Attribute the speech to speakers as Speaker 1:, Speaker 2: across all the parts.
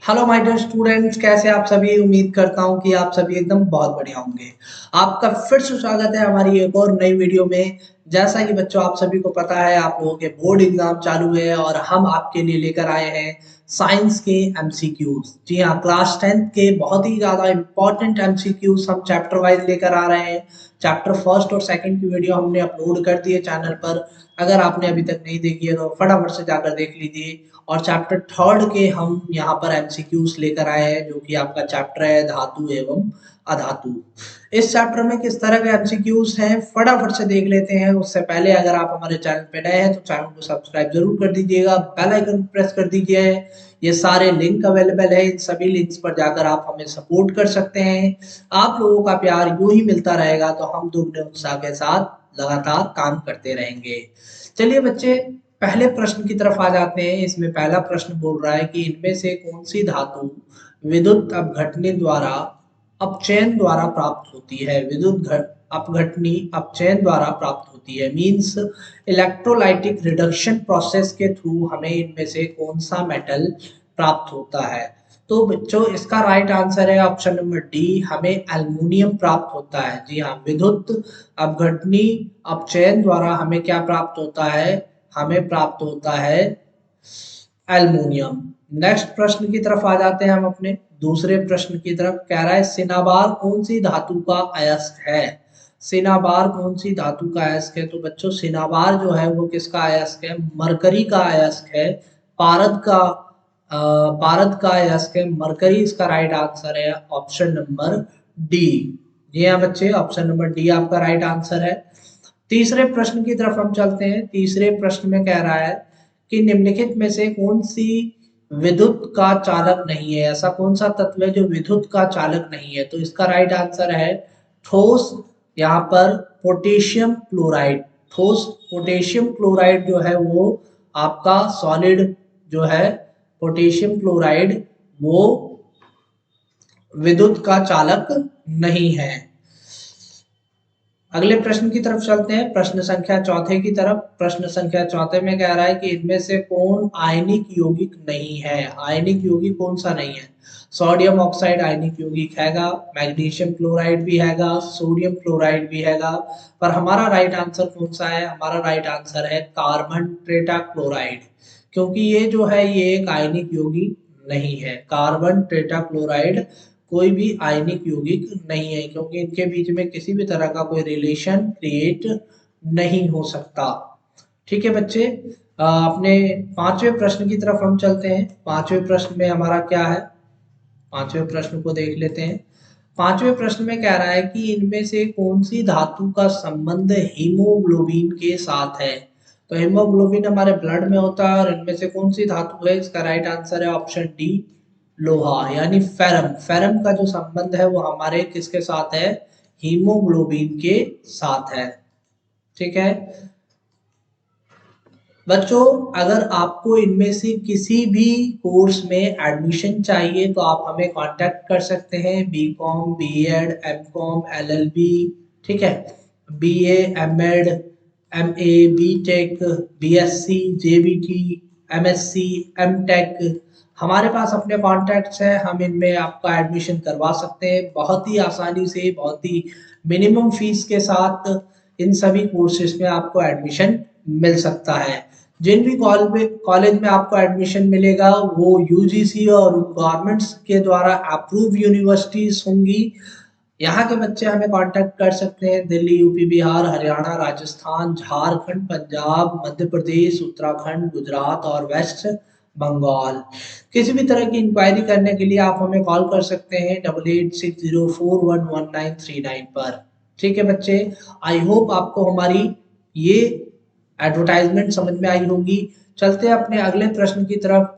Speaker 1: Hello my dear students, कैसे आप सभी। उम्मीद करता हूं कि आप सभी एकदम बहुत बढ़िया होंगे। आपका फिर से स्वागत है हमारी एक और नई वीडियो में। जैसा कि बच्चों आप सभी को पता है, आप लोगों के बोर्ड एग्जाम चालू है और हम आपके लिए लेकर आए हैं साइंस के एमसीक्यूज। जी हाँ, क्लास 10th के बहुत ही ज़्यादा इंपॉर्टेंट एमसीक्यूज हम चैप्टर वाइज लेकर आ रहे हैं। चैप्टर फर्स्ट और सेकंड की वीडियो हमने अपलोड कर दी है चैनल पर। अगर आपने अभी तक नहीं देखी है तो फटाफट से जाकर देख लीजिए। और चैप्टर थर्ड के हम यहाँ पर एमसीक्यूज लेकर आए हैं, जो कि आपका चैप्टर है धातु एवं अधातु। इस चैप्टर में किस तरह के एमसीक्यूज हैं फटाफट से देख लेते हैं। उससे पहले अगर आप हमारे चैनल पे नए हैं तो चैनल को सब्सक्राइब जरूर कर दीजिएगा, बेल आइकन प्रेस कर दीजिए। ये सारे लिंक अवेलेबल है, इन सभी लिंक्स पर जाकर आप हमें सपोर्ट कर सकते हैं। आप लोगों का प्यार यूं ही मिलता रहेगा तो हम दोगुने उत्साह के साथ लगातार काम करते रहेंगे। चलिए बच्चे, पहले प्रश्न की तरफ आ जाते हैं। इसमें पहला प्रश्न बोल रहा है कि इनमें से कौन सी धातु विद्युत अपघटनी द्वारा अपचयन द्वारा प्राप्त होती है। अपघटनी अपचयन द्वारा प्राप्त होती है मींस इलेक्ट्रोलाइटिक रिडक्शन प्रोसेस के थ्रू हमें इनमें से कौन सा मेटल प्राप्त होता है। तो बच्चों इसका राइट आंसर है ऑप्शन नंबर डी, हमें एल्युमिनियम प्राप्त होता है। जी हाँ, विद्युत अपघटनी अपचयन द्वारा हमें क्या प्राप्त होता है, हमें प्राप्त होता है एल्युमिनियम। नेक्स्ट प्रश्न की तरफ आ जाते हैं हम अपने दूसरे प्रश्न की तरफ। कह रहा है सिनाबार कौन सी धातु का अयस्क है। सिनाबार कौन सी धातु का अयस्क है। तो बच्चों सिनाबार जो है वो किसका अयस्क है, मरकरी का अयस्क है। पारद का पारद का अयस्क है मरकरी। इसका राइट आंसर है ऑप्शन नंबर डी। जी हाँ बच्चे, ऑप्शन नंबर डी आपका राइट आंसर है। तीसरे प्रश्न की तरफ हम चलते हैं। तीसरे प्रश्न में कह रहा है कि निम्नलिखित में से कौन सी विद्युत का चालक नहीं है। ऐसा कौन सा तत्व है जो विद्युत का चालक नहीं है। तो इसका राइट आंसर है ठोस, यहाँ पर पोटेशियम क्लोराइड। ठोस पोटेशियम क्लोराइड जो है वो आपका सॉलिड जो है पोटेशियम क्लोराइड वो विद्युत का चालक नहीं है। अगले प्रश्न की तरफ चलते हैं, प्रश्न संख्या चौथे की तरफ। प्रश्न संख्या चौथे में कह रहा है कि इनमें से कौन आयनिक यौगिक नहीं है। आयनिक यौगिक कौन सा नहीं है। सोडियम ऑक्साइड आयनिक यौगिक हैगा, मैग्नीशियम क्लोराइड भी हैगा, सोडियम क्लोराइड भी हैगा। पर हमारा राइट आंसर कौन सा है, हमारा राइट आंसर है कार्बन टेट्रा क्लोराइड। क्योंकि ये जो है ये एक आयनिक यौगिक नहीं है। कार्बन टेट्रा क्लोराइड कोई भी आयनिक यौगिक नहीं है, क्योंकि इनके बीच में किसी भी तरह का कोई रिलेशन क्रिएट नहीं हो सकता। ठीक है बच्चे, अपने पांचवें प्रश्न की तरफ हम चलते हैं। पांचवें प्रश्न में हमारा क्या है, पांचवें प्रश्न को देख लेते हैं। पांचवें प्रश्न में कह रहा है कि इनमें से कौन सी धातु का संबंध हीमोग्लोबिन के साथ है। तो हीमोग्लोबिन हमारे ब्लड में होता है और इनमें से कौन सी धातु है। इसका राइट आंसर है ऑप्शन डी, लोहा यानी फेरम। फेरम का जो संबंध है वो हमारे किसके साथ है, हीमोग्लोबिन के साथ है। ठीक है बच्चों, अगर आपको इनमें से किसी भी कोर्स में एडमिशन चाहिए तो आप हमें कांटेक्ट कर सकते हैं। बीकॉम, बीएड, एमकॉम, एलएलबी, ठीक है, BA, MEd, MA, BTech, BSc, JBT, MSc, MTech, हमारे पास अपने कॉन्टैक्ट्स हैं। हम इनमें आपका एडमिशन करवा सकते हैं बहुत ही आसानी से, बहुत ही मिनिमम फीस के साथ। इन सभी कोर्सेज में आपको एडमिशन मिल सकता है। जिन भी कॉलेज में आपको एडमिशन मिलेगा वो यूजीसी और गवर्नमेंट्स के द्वारा अप्रूव यूनिवर्सिटीज होंगी। यहाँ के बच्चे हमें कांटेक्ट कर सकते हैं। दिल्ली, यूपी, बिहार, हरियाणा, राजस्थान, झारखंड, पंजाब, मध्य प्रदेश, उत्तराखंड, गुजरात और वेस्ट बंगाल। किसी भी तरह की इंक्वायरी करने के लिए आप हमें कॉल कर सकते हैं 8860411939 पर। ठीक है बच्चे, आई होप आपको हमारी ये एडवर्टाइजमेंट समझ में आई होगी। चलते हैं अपने अगले प्रश्न की तरफ।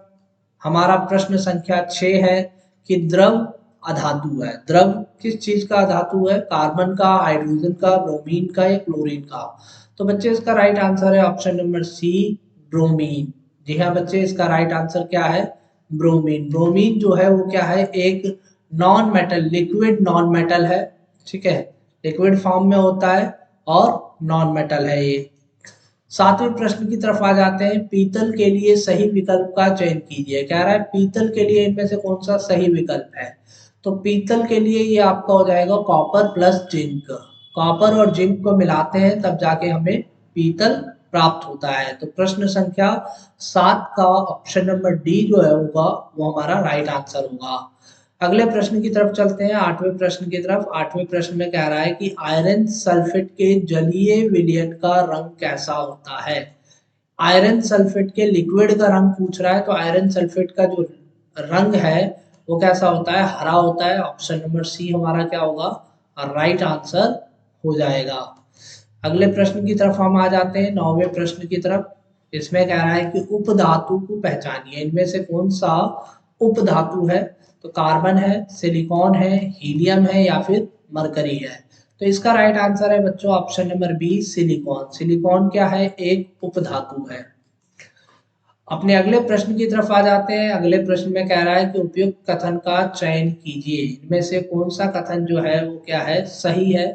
Speaker 1: हमारा प्रश्न संख्या 6 है कि द्रव अधातु है। द्रव किस चीज का अधातु है, कार्बन का, हाइड्रोजन का, ब्रोमीन का या क्लोरीन का। तो बच्चे इसका राइट आंसर है ऑप्शन नंबर सी, ब्रोमीन। जी हाँ बच्चे, इसका राइट आंसर क्या है, ब्रोमीन। ब्रोमीन जो है वो क्या है, एक non metal, liquid non metal है। ठीक है, लिक्विड फॉर्म में होता है और नॉन मेटल है ये। 7वें प्रश्न की तरफ आ जाते हैं। पीतल के लिए सही विकल्प का चयन कीजिए। कह रहा है पीतल के लिए इनमें से कौन सा सही विकल्प है। तो पीतल के लिए ये आपका हो जाएगा कॉपर प्लस जिंक। कॉपर और जिंक को मिलाते हैं तब जाके हमें पीतल प्राप्त होता है। तो प्रश्न संख्या 7 का ऑप्शन नंबर डी जो है होगा वो हमारा राइट आंसर होगा। अगले प्रश्न की तरफ चलते हैं, 8वें प्रश्न की तरफ। 8वें प्रश्न में कह रहा है कि आयरन सल्फेट के जलीय विलयन का रंग कैसा होता है। आयरन सल्फेट के लिक्विड का रंग पूछ रहा है, तो आयरन सल्फेट का जो रंग है वो कैसा होता है, हरा होता है। ऑप्शन नंबर सी हमारा क्या होगा, राइट आंसर हो जाएगा। अगले प्रश्न की तरफ हम आ जाते हैं, 9वें प्रश्न की तरफ। इसमें कह रहा है कि उपधातु को पहचानिए। इनमें से कौन सा उपधातु है। तो कार्बन है, सिलिकॉन है, हीलियम है या फिर मरकरी है। तो इसका राइट आंसर है बच्चों option number b silicon. Silicon क्या है, एक उपधातु है। अपने अगले प्रश्न की तरफ आ जाते हैं। अगले प्रश्न में कह रहा है कि उपयुक्त कथन का चयन कीजिए। इनमें से कौन सा कथन जो है वो क्या है, सही है।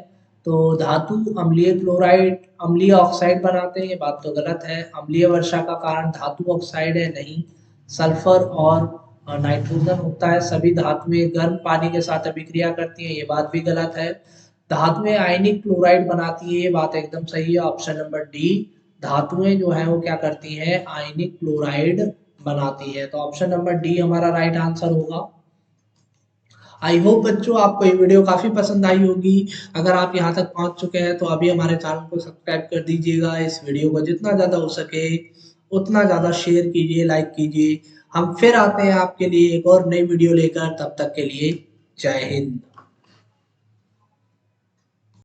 Speaker 1: तो धातु अम्लीय क्लोराइड अम्लीय ऑक्साइड बनाते हैं, ये बात तो गलत है। अम्लीय वर्षा का कारण धातु ऑक्साइड है, नहीं। सल्फर और नाइट्रोजन होता है, सभी धातुएं गर्म पानी के साथ अभिक्रिया करती हैं, ये बात भी गलत है। धातुएं आयनिक क्लोराइड बनाती है, ये बात एकदम सही है। ऑप्शन नंबर डी, धातुएं जो है वो क्या करती हैं, आयनिक क्लोराइड बनाती है। तो ऑप्शन नंबर डी हमारा राइट आंसर होगा। आई होप बच्चों आपको ये वीडियो काफी पसंद आई होगी। अगर आप यहाँ तक पहुंच चुके हैं तो अभी हमारे चैनल को सब्सक्राइब कर दीजिएगा। इस वीडियो को जितना ज्यादा हो सके उतना ज्यादा शेयर कीजिए, लाइक कीजिए। हम फिर आते हैं आपके लिए एक और नई वीडियो लेकर, तब तक के लिए जय हिंद।